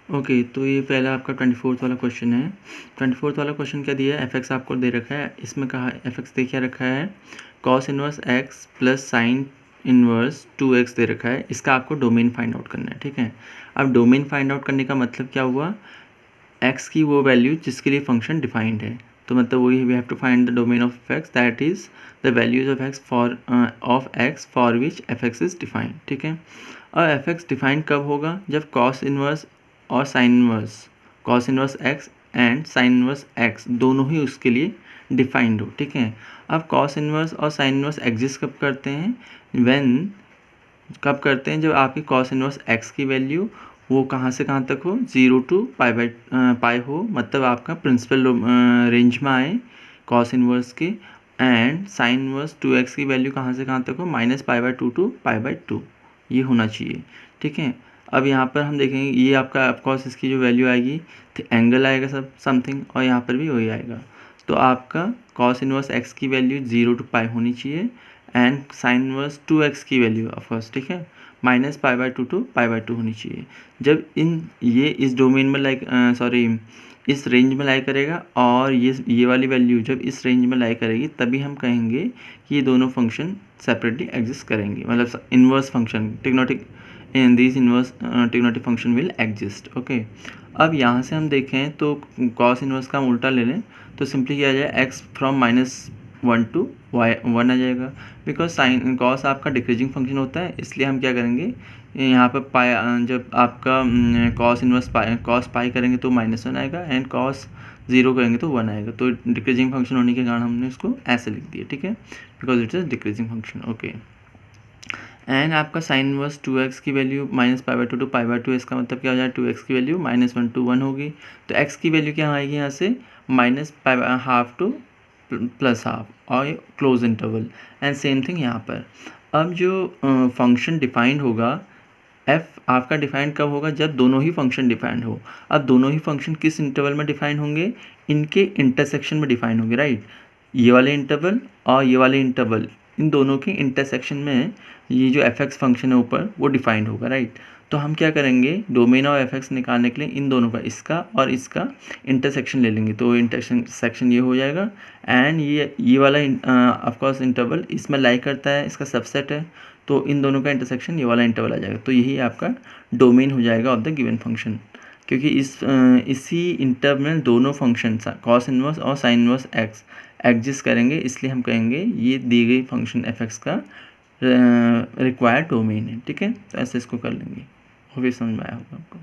Okay, तो ये पहला आपका 24th वाला क्वेश्चन है। 24th वाला क्वेश्चन क्या दिया है, एफ आपको दे रखा है। इसमें कहा एफ दे क्या रखा है, cos inverse x plus sine inverse 2x दे रखा है। इसका आपको डोमेन फाइंड आउट करना है, ठीक है। अब डोमेन फाइंड आउट करने का मतलब क्या हुआ, x की वो वैल्यू जिसके लिए फंक्शन डिफाइंड है। तो मतलब वही we have to find the domain of x, that is the values of x for which F is defined, ठीक है। और एफ डिफाइंड कब होगा, जब कॉस इनवर्स और sine inverse, cos inverse x and sine inverse x दोनों ही उसके लिए डिफाइंड हो, ठीक है। अब कॉस इनवर्स और साइन इनवर्स एग्जिस्ट कब करते हैं, कब करते हैं, जब आपकी कॉस इनवर्स एक्स की वैल्यू वो कहाँ से कहाँ तक हो, 0 to पाई हो, मतलब आपका प्रिंसिपल रेंज में आए कॉस इनवर्स के। एंड साइन इनवर्स 2x की वैल्यू कहाँ से कहाँ तक हो, -π/2 to π/2, ये होना चाहिए, ठीक है। अब यहाँ पर हम देखेंगे ये आपका ऑफकोर्स इसकी जो वैल्यू आएगी तो एंगल आएगा सब समथिंग, और यहाँ पर भी वही आएगा। तो आपका कॉस इनवर्स एक्स की वैल्यू 0 to पाई होनी चाहिए एंड साइन इनवर्स 2x की वैल्यू ऑफकोर्स, ठीक है, -π/2 to π/2 होनी चाहिए। जब ये इस डोमेन में इस रेंज में लाई करेगा और ये वाली वैल्यू जब इस रेंज में लाई करेगी, तभी हम कहेंगे कि ये दोनों फंक्शन सेपरेटली एग्जिस्ट करेंगे, मतलब inverse function trigonometric in this inverse trigonometric function will exist, okay. अब यहाँ से हम देखें तो कॉस इन्वर्स का हम उल्टा ले लें तो सिंपली क्या आ जाए, x फ्रॉम -1 to 1 आ जाएगा, बिकॉज साइन कॉस आपका डिक्रीजिंग फंक्शन होता है, इसलिए हम क्या करेंगे यहाँ पर पाई, जब आपका कॉस इनवर्स कॉस पाई करेंगे तो -1 आएगा एंड कॉस 0 करेंगे तो 1 आएगा। तो डिक्रीजिंग फंक्शन होने के कारण हमने इसको ऐसे लिख दिया, ठीक है, because it is decreasing function, okay. And आपका साइन इनवर्स 2x की वैल्यू -π/2 to π/2, इसका मतलब क्या हो जाए, 2x की वैल्यू -1 to 1 होगी। तो x की वैल्यू क्या आएगी यहाँ से, -π½ to +½ और close interval, and same thing यहाँ पर। अब जो फंक्शन डिफाइंड होगा, f आपका डिफाइंड कब होगा, जब दोनों ही फंक्शन डिफाइंड हो। अब दोनों ही फंक्शन किस इंटरवल में डिफाइंड होंगे, इनके इंटरसेक्शन में डिफाइंड होंगे, राइट। ये वाले इंटरवल और ये वाले इंटरवल, इन दोनों के इंटरसेक्शन में ये जो एफ फंक्शन है ऊपर वो डिफाइंड होगा, राइट। तो हम क्या करेंगे, डोमेन ऑफ एफ निकालने के लिए इन दोनों का, इसका और इसका इंटरसेक्शन ले लेंगे, तो इंटरसेक्शन ये हो जाएगा। एंड ये वाला ऑफकोर्स इंटरवल इसमें लाई करता है, इसका सबसेट है, तो इन दोनों का इंटरसेक्शन ये वाला इंटरवल आ जाएगा। तो यही आपका डोमेन हो जाएगा ऑफ द गिवन फंक्शन, क्योंकि इसी इंटरवल में दोनों फंक्शन कॉस इनवर्स और साइन इनवर्स एक्स एग्जिस्ट करेंगे, इसलिए हम कहेंगे ये दी गई फंक्शन एफ का रिक्वायर्ड डोमेन है, ठीक है। तो ऐसे इसको कर लेंगे, वो भी समझ में आया होगा आपको।